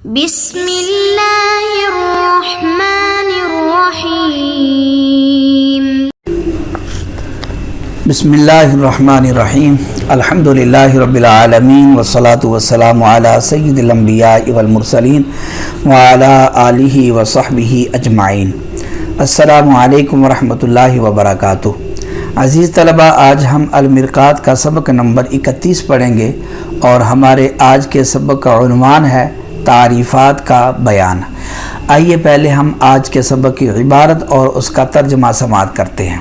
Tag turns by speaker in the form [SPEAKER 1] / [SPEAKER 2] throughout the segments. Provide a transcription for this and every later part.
[SPEAKER 1] بسم اللہ الرحمن الرحیم
[SPEAKER 2] بسم اللہ الرحمن الرحیم الحمدللہ رب العالمین والصلاة والسلام علی سید الانبیاء والمرسلین وعلی آلہ وصحبہ اجمعین۔ السلام علیکم ورحمۃ اللہ وبرکاتہ۔ عزیز طلبہ، آج ہم المرقات کا سبق نمبر 31 پڑھیں گے اور ہمارے آج کے سبق کا عنوان ہے تعریفات کا بیان۔ آئیے پہلے ہم آج کے سبق کی عبارت اور اس کا ترجمہ سماعت کرتے ہیں۔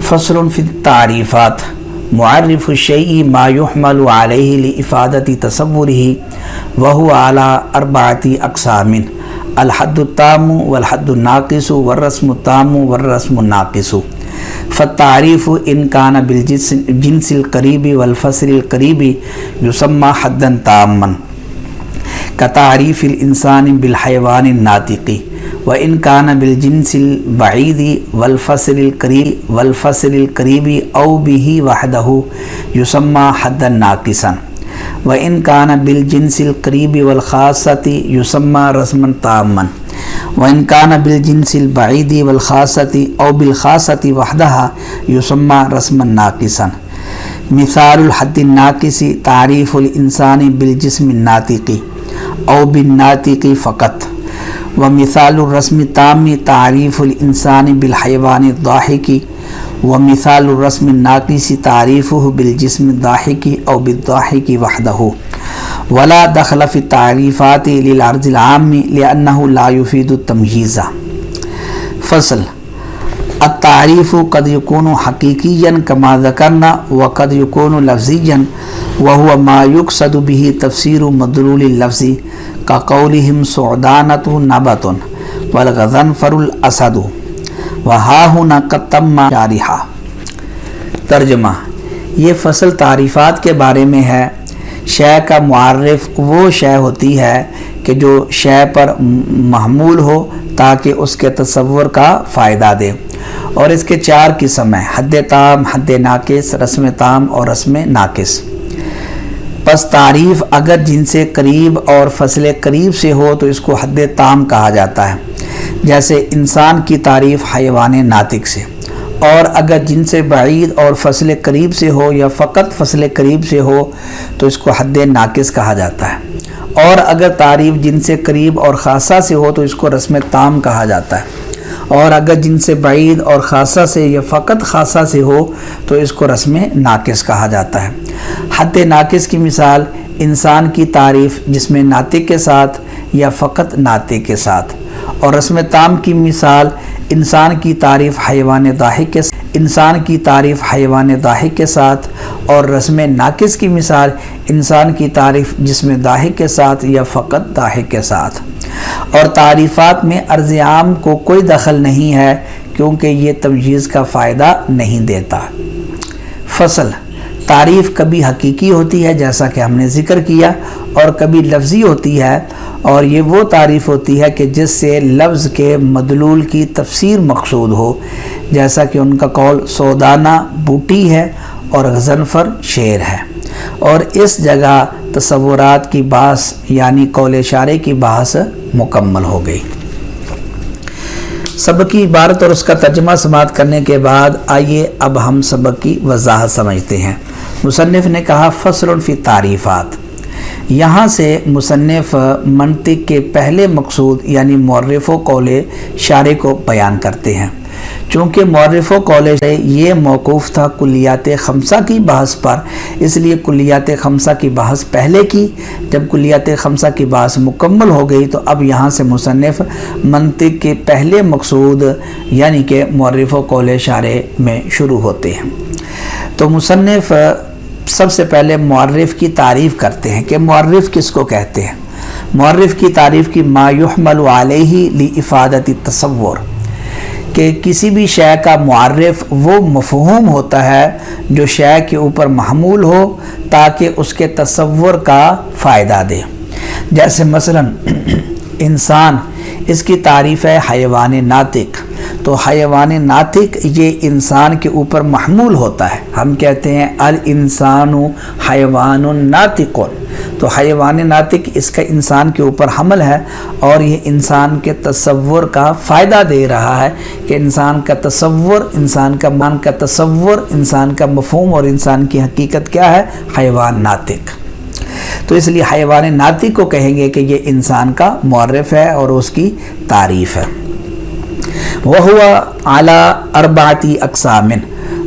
[SPEAKER 2] فصل فی التعریفات، معرف الشیء ما يحمل علیہ لافادۃ تصورہ وهو علی 4 اقسام: الحد التام والحد الناقص والرسم التام والرسم الناقص۔ فالتعریف ان کان بالجنس القریب والفصل القریب یسمى حدا تاما كتعریف الانسان بالحیوان الناطق، وان کان بالجنس البعید والفصل القریب او به وحدہ یسمى حدا ناقصا، وان کان بالجنس القریب والخاصۃ یسمى رسما تاما، وان کان بالجنس البعید والخاصۃ او بالخاصۃ وحدہ یسمى رسما ناقصا۔ مثال الحد الناقص تعریف الانسان بالجسم الناطق او بالناطق فقط، ومثال الرسم التام تعریف الانسان بالحیوان الضاحک، ومثال الرسم الناقص تعریفہ بالجسم الضاحک او بالضاحک وحدہ۔ ولا دخل في التعریفات للعرض العام لأنه لا يفيد التمييز۔ فصل: التعریف قد يكون حقیقیا كما ذکرنا وقد يكون لفظیا، وهو ما يقصد به تفسير مدلول اللفظ كقولهم سعدانة نبت والغضنفر الأسد وها هنا قد تم شارحا۔ ترجمہ: یہ فصل تعریفات کے بارے میں ہے۔ شے کا معرف وہ شے ہوتی ہے کہ جو شے پر محمول ہو تاکہ اس کے تصور کا فائدہ دے، اور اس کے 4 قسم ہیں: حد تام، حد ناقص، رسم تام اور رسم ناقص۔ پس تعریف اگر جن سے قریب اور فصل قریب سے ہو تو اس کو حد تام کہا جاتا ہے، جیسے انسان کی تعریف حیوان ناطق سے، اور اگر جن سے بعید اور فصل قریب سے ہو یا فقط فصل قریب سے ہو تو اس کو حد ناقص کہا جاتا ہے، اور اگر تعریف جن سے قریب اور خاصہ سے ہو تو اس کو رسم تام کہا جاتا ہے، اور اگر جن سے بعید اور خاصہ سے یا فقط خاصہ سے ہو تو اس کو رسم ناقص کہا جاتا ہے۔ حد ناقص کی مثال انسان کی تعریف جس میں ناطق کے ساتھ یا فقط ناطق کے ساتھ، اور رسم تام کی مثال انسان کی تعریف حیوان ضاحک کے ساتھ، اور رسم ناقص کی مثال انسان کی تعریف جسم ضاحک کے ساتھ یا فقط ضاحک کے ساتھ۔ اور تعریفات میں عرض عام کو کوئی دخل نہیں ہے کیونکہ یہ تمییز کا فائدہ نہیں دیتا۔ فصل: تعریف کبھی حقیقی ہوتی ہے جیسا کہ ہم نے ذکر کیا، اور کبھی لفظی ہوتی ہے، اور یہ وہ تعریف ہوتی ہے کہ جس سے لفظ کے مدلول کی تفسیر مقصود ہو، جیسا کہ ان کا قول سعدانہ بوٹی ہے اور غضنفر شیر ہے۔ اور اس جگہ تصورات کی بحث یعنی قول اشارے کی بحث مکمل ہو گئی۔ سبق کی عبارت اور اس کا ترجمہ سماعت کرنے کے بعد آئیے اب ہم سبق کی وضاحت سمجھتے ہیں۔ مصنف نے کہا فصل فی التعریفات، یہاں سے مصنف منطق کے پہلے مقصود یعنی معرف و قول شارع کو بیان کرتے ہیں۔ چونکہ معرف و قول شارع یہ موقوف تھا کلیات خمسہ کی بحث پر، اس لیے کلیات خمسہ کی بحث پہلے کی۔ جب کلیات خمسہ کی بحث مکمل ہو گئی تو اب یہاں سے مصنف منطق کے پہلے مقصود یعنی کہ معرف و قول شارع میں شروع ہوتے ہیں۔ تو مصنف سب سے پہلے معرف کی تعریف کرتے ہیں کہ معرف کس کو کہتے ہیں۔ معرف کی تعریف کی ما یحمل علیہ لافادۃ التصور، کہ کسی بھی شے کا معرف وہ مفہوم ہوتا ہے جو شے کے اوپر محمول ہو تاکہ اس کے تصور کا فائدہ دے۔ جیسے مثلا انسان، اس کی تعریف ہے حیوان ناطق، تو حیوان ناطق یہ انسان کے اوپر محمول ہوتا ہے۔ ہم کہتے ہیں الانسان حیوان ناطق، تو حیوان ناطق اس کا انسان کے اوپر حمل ہے اور یہ انسان کے تصور کا فائدہ دے رہا ہے کہ انسان کا تصور، انسان کا مفہوم اور انسان کی حقیقت کیا ہے؟ حیوان ناطق۔ تو اس لیے حیوان ناطق کو کہیں گے کہ یہ انسان کا معرف ہے اور اس کی تعریف ہے۔ وَهُوَ عَلَىٰ أَرْبَعَةِ أَقْسَامٍ،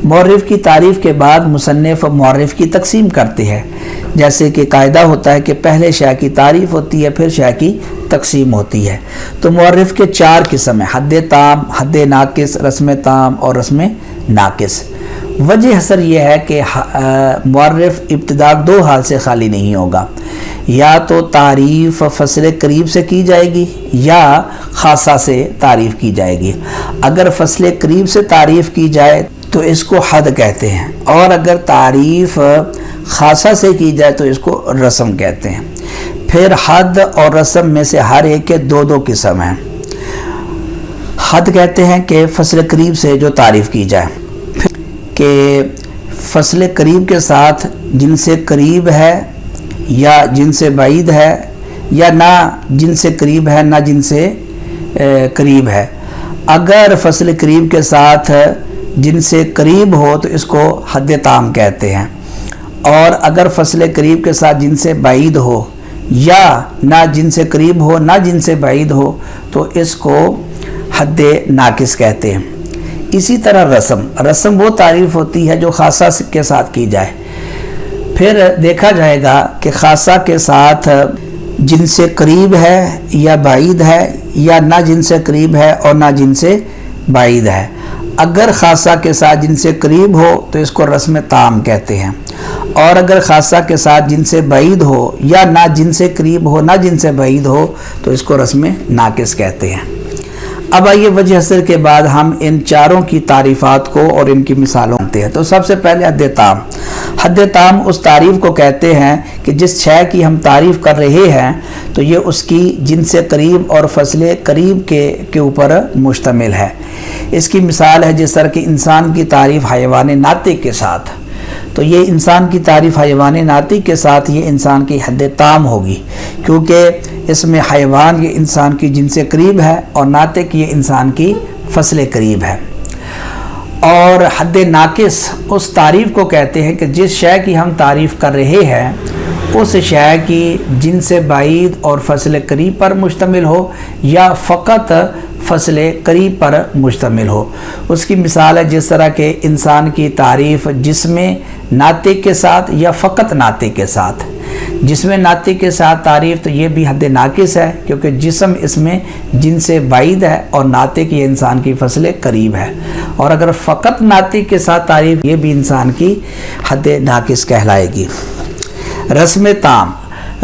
[SPEAKER 2] معرف کی تعریف کے بعد مصنف معرف کی تقسیم کرتے ہیں، جیسے کہ قاعدہ ہوتا ہے کہ پہلے شے کی تعریف ہوتی ہے پھر شے کی تقسیم ہوتی ہے۔ تو معرف کے 4 قسم ہیں: حد تام، حد ناقص، رسم تام اور رسم ناقص۔ وجہ حسر یہ ہے کہ معرف ابتدا 2 حال سے خالی نہیں ہوگا، یا تو تعریف فصل قریب سے کی جائے گی یا خاصہ سے تعریف کی جائے گی۔ اگر فصل قریب سے تعریف کی جائے تو اس کو حد کہتے ہیں، اور اگر تعریف خاصہ سے کی جائے تو اس کو رسم کہتے ہیں۔ پھر حد اور رسم میں سے ہر ایک کے 2 قسم ہیں۔ حد کہتے ہیں کہ فصل قریب سے جو تعریف کی جائے، پھر کہ فصل قریب کے ساتھ جن سے قریب ہے یا جن سے بعید ہے، یا نہ جن سے قریب ہے نہ جن سے قریب ہے۔ اگر فصل قریب کے ساتھ جن سے قریب ہو تو اس کو حد تام کہتے ہیں، اور اگر فصل قریب کے ساتھ جن سے بعید ہو یا نہ جن سے قریب ہو نہ جن سے بعید ہو تو اس کو حد ناقص کہتے ہیں۔ اسی طرح رسم وہ تعریف ہوتی ہے جو خاصہ کے ساتھ کی جائے۔ پھر دیکھا جائے گا کہ خاصہ کے ساتھ جن سے قریب ہے یا بعید ہے، یا نہ جن سے قریب ہے اور نہ جن سے بعید ہے۔ اگر خاصہ کے ساتھ جن سے قریب ہو تو اس کو رسم تام کہتے ہیں، اور اگر خاصہ کے ساتھ جن سے بعید ہو یا نہ جن سے قریب ہو نہ جن سے بعید ہو تو اس کو رسم ناقص کہتے ہیں۔ اب آئیے وجہ حسر کے بعد ہم ان 4 کی تعریفات کو اور ان کی مثالوں کرتے ہیں۔ تو سب سے پہلے حد تام۔ حد تام اس تعریف کو کہتے ہیں کہ جس شے کی ہم تعریف کر رہے ہیں تو یہ اس کی جن سے قریب اور فصل قریب کے اوپر مشتمل ہے۔ اس کی مثال ہے جس طرح کہ انسان کی تعریف حیوان ناطق کے ساتھ، تو یہ انسان کی تعریف حیوان ناطق کے ساتھ یہ انسان کی حد تام ہوگی، کیونکہ اس میں حیوان یہ انسان کی جن سے قریب ہے اور ناطق یہ انسان کی فصل قریب ہے۔ اور حد ناقص اس تعریف کو کہتے ہیں کہ جس شے کی ہم تعریف کر رہے ہیں اس شے کی جن سے بعید اور فصل قریب پر مشتمل ہو یا فقط فصل قریب پر مشتمل ہو۔ اس کی مثال ہے جس طرح کہ انسان کی تعریف جسم ناطق کے ساتھ یا فقط ناطق کے ساتھ۔ جسم ناطق کے ساتھ تعریف تو یہ بھی حد ناقص ہے، کیونکہ جسم اس میں جن سے بعید ہے اور ناطق یہ انسان کی فصل قریب ہے، اور اگر فقط ناطق کے ساتھ تعریف یہ بھی انسان کی حد ناقص کہلائے گی۔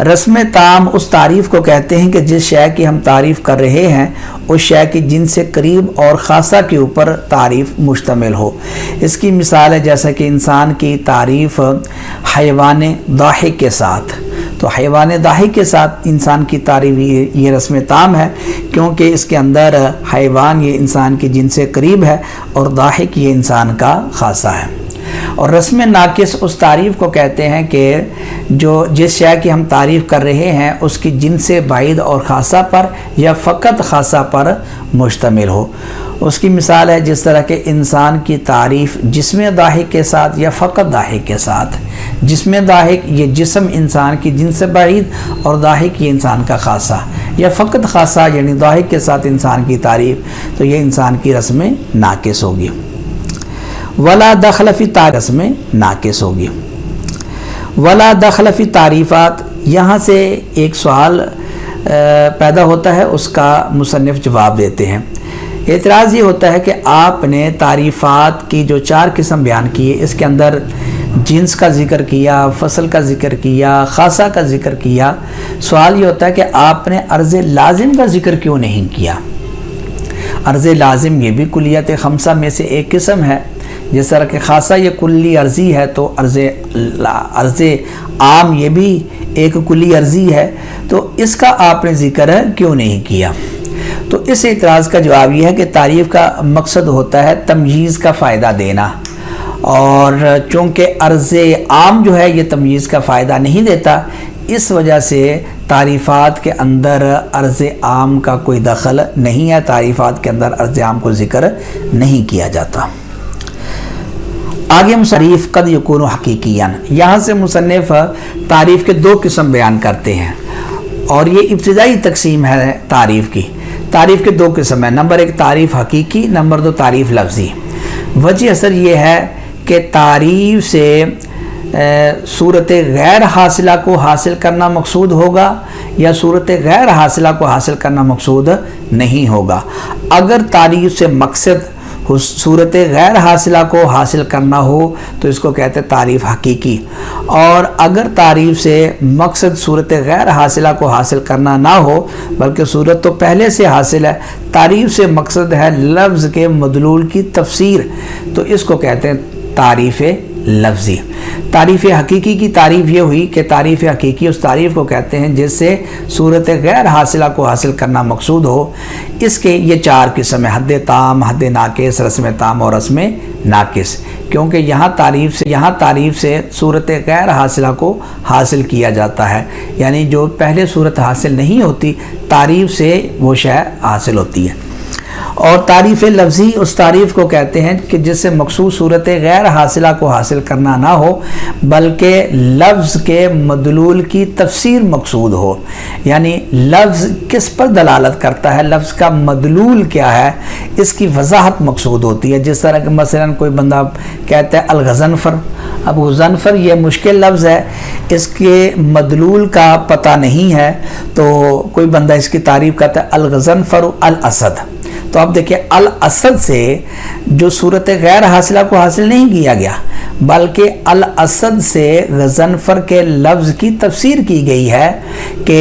[SPEAKER 2] رسم تام اس تعریف کو کہتے ہیں کہ جس شے کی ہم تعریف کر رہے ہیں اس شے کی جن سے قریب اور خاصہ کے اوپر تعریف مشتمل ہو۔ اس کی مثال ہے جیسا کہ انسان کی تعریف حیوان ضاحک کے ساتھ، تو حیوان ضاحک کے ساتھ انسان کی تعریف یہ رسم تام ہے، کیونکہ اس کے اندر حیوان یہ انسان کی جن سے قریب ہے اور ضاحک یہ انسان کا خاصہ ہے۔ اور رسم ناقص اس تعریف کو کہتے ہیں کہ جس شے کی ہم تعریف کر رہے ہیں اس کی جن سے بعید اور خاصہ پر یا فقط خاصہ پر مشتمل ہو۔ اس کی مثال ہے جس طرح کہ انسان کی تعریف جسم ضاحک کے ساتھ یا فقط ضاحک کے ساتھ۔ جسم ضاحک یہ جسم انسان کی جن سے بعید اور ضاحک یہ انسان کا خاصہ، یا فقط خاصہ یعنی ضاحک کے ساتھ انسان کی تعریف، تو یہ انسان کی رسم ناقص ہوگی۔ ولا دخل فی تعریف میں ناقص ہوگی۔ ولا دخل فی تعریفات، یہاں سے ایک سوال پیدا ہوتا ہے، اس کا مصنف جواب دیتے ہیں۔ اعتراض یہ ہوتا ہے کہ آپ نے تعریفات کی جو 4 قسم بیان کیے اس کے اندر جنس کا ذکر کیا، فصل کا ذکر کیا، خاصہ کا ذکر کیا، سوال یہ ہوتا ہے کہ آپ نے عرض لازم کا ذکر کیوں نہیں کیا؟ عرض لازم یہ بھی کلیت 5 میں سے ایک قسم ہے، جس طرح کہ خاصہ یہ کلی عرضی ہے تو عرض عام یہ بھی ایک کلی عرضی ہے، تو اس کا آپ نے ذکر کیوں نہیں کیا؟ تو اس اعتراض کا جواب یہ ہے کہ تعریف کا مقصد ہوتا ہے تمییز کا فائدہ دینا، اور چونکہ عرض عام جو ہے یہ تمییز کا فائدہ نہیں دیتا، اس وجہ سے تعریفات کے اندر عرض عام کا کوئی دخل نہیں ہے، تعریفات کے اندر عرض عام کو ذکر نہیں کیا جاتا۔ آگے تعریف قد یکون حقیقیاً، یہاں سے مصنف تعریف کے دو قسم بیان کرتے ہیں، اور یہ ابتدائی تقسیم ہے تعریف کی۔ تعریف کے دو قسم ہیں، نمبر ایک تعریف حقیقی، نمبر دو تعریف لفظی۔ وجہ اثر یہ ہے کہ تعریف سے صورت غیر حاصلہ کو حاصل کرنا مقصود ہوگا یا صورت غیر حاصلہ کو حاصل کرنا مقصود نہیں ہوگا۔ اگر تعریف سے مقصد صورت غیر حاصلہ کو حاصل کرنا ہو تو اس کو کہتے ہیں تعریف حقیقی، اور اگر تعریف سے مقصد صورت غیر حاصلہ کو حاصل کرنا نہ ہو بلکہ صورت تو پہلے سے حاصل ہے، تعریف سے مقصد ہے لفظ کے مدلول کی تفسیر، تو اس کو کہتے ہیں تعریف لفظی۔ تعریف حقیقی کی تعریف یہ ہوئی کہ تعریف حقیقی اس تعریف کو کہتے ہیں جس سے صورت غیر حاصلہ کو حاصل کرنا مقصود ہو۔ اس کے یہ چار قسم ہیں، حد تام، حد ناقص، رسم تام اور رسم ناقص، کیونکہ یہاں تعریف سے صورت غیر حاصلہ کو حاصل کیا جاتا ہے، یعنی جو پہلے صورت حاصل نہیں ہوتی تعریف سے وہ شے حاصل ہوتی ہے۔ اور تعریف لفظی اس تعریف کو کہتے ہیں کہ جس سے مخصوص صورت غیر حاصلہ کو حاصل کرنا نہ ہو بلکہ لفظ کے مدلول کی تفسیر مقصود ہو، یعنی لفظ کس پر دلالت کرتا ہے، لفظ کا مدلول کیا ہے، اس کی وضاحت مقصود ہوتی ہے۔ جس طرح کہ مثلا کوئی بندہ کہتا ہے الغضنفر، اب غضنفر یہ مشکل لفظ ہے، اس کے مدلول کا پتہ نہیں ہے، تو کوئی بندہ اس کی تعریف کرتا ہے الغضنفر الاسد، تو اب دیکھیں الاسد سے جو صورت غیر حاصلہ کو حاصل نہیں کیا گیا بلکہ الاسد سے غضنفر کے لفظ کی تفسیر کی گئی ہے کہ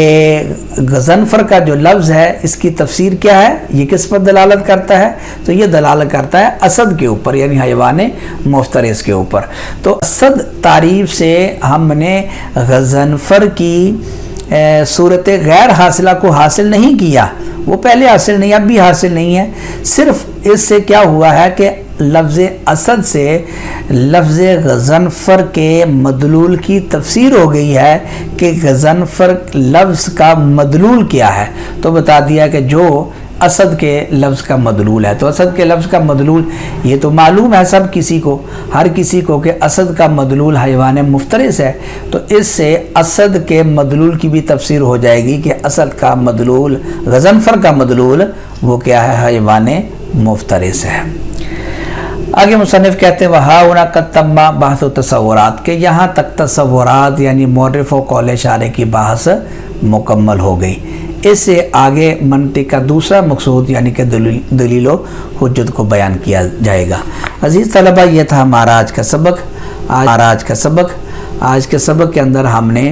[SPEAKER 2] غضنفر کا جو لفظ ہے اس کی تفسیر کیا ہے، یہ کس پر دلالت کرتا ہے، تو یہ دلالت کرتا ہے اسد کے اوپر، یعنی حیوان مفترس کے اوپر۔ تو اسد تعریف سے ہم نے غضنفر کی صورت غیر حاصلہ کو حاصل نہیں کیا، وہ پہلے حاصل نہیں، اب بھی حاصل نہیں ہے، صرف اس سے کیا ہوا ہے کہ لفظ اسد سے لفظ غضنفر کے مدلول کی تفسیر ہو گئی ہے کہ غضنفر لفظ کا مدلول کیا ہے، تو بتا دیا کہ جو اسد کے لفظ کا مدلول ہے، تو اسد کے لفظ کا مدلول یہ تو معلوم ہے سب کسی کو، ہر کسی کو کہ اسد کا مدلول حیوان مفترس ہے، تو اس سے اسد کے مدلول کی بھی تفسیر ہو جائے گی کہ اسد کا مدلول، غضنفر کا مدلول وہ کیا ہے، حیوان مفترس ہے۔ آگے مصنف کہتے ہیں وہاں قد تم بحث و تصورات، کہ یہاں تک تصورات یعنی مورخ و قول اشارے کی بحث مکمل ہو گئی۔ اس سے آگے منطق کا دوسرا مقصود یعنی کہ دلیل و حجت کو بیان کیا جائے گا۔ عزیز طلبہ، یہ تھا ہمارا آج کا سبق۔ آج کے سبق کے اندر ہم نے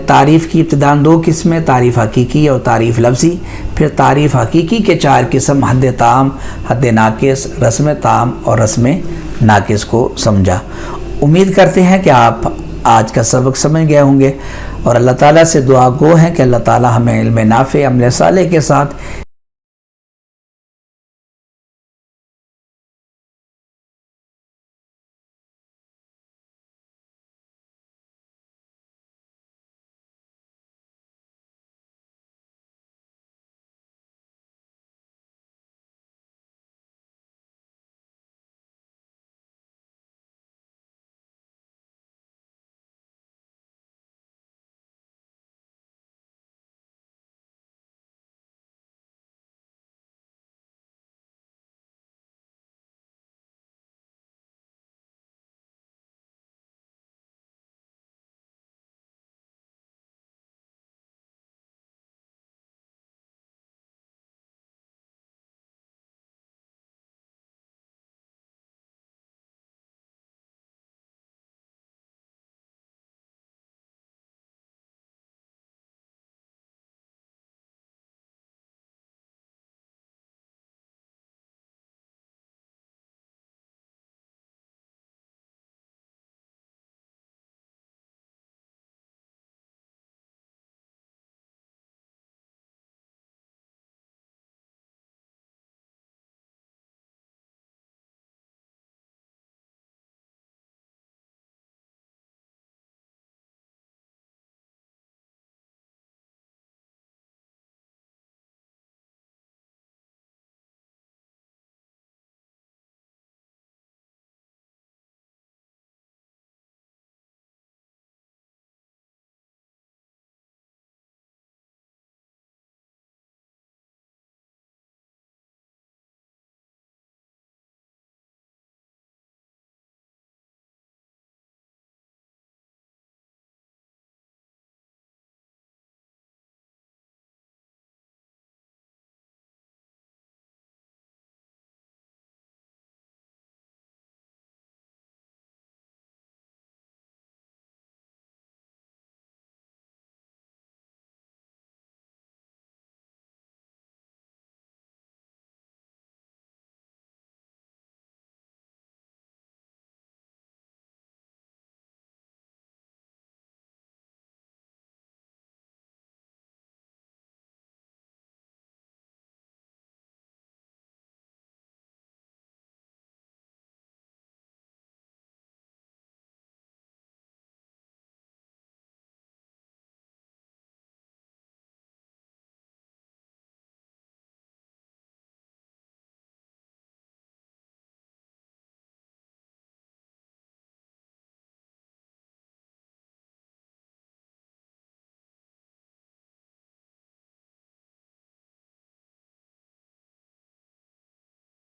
[SPEAKER 2] تعریف کی ابتداً دو قسمیں، تعریف حقیقی اور تعریف لفظی، پھر تعریف حقیقی کے چار قسم، حد تام، حد ناقص، رسم تام اور رسم ناقص کو سمجھا۔ امید کرتے ہیں کہ آپ آج کا سبق سمجھ گئے ہوں گے، اور اللہ تعالیٰ سے دعا گو ہیں کہ اللہ تعالیٰ ہمیں علم نافع، عمل صالح کے ساتھ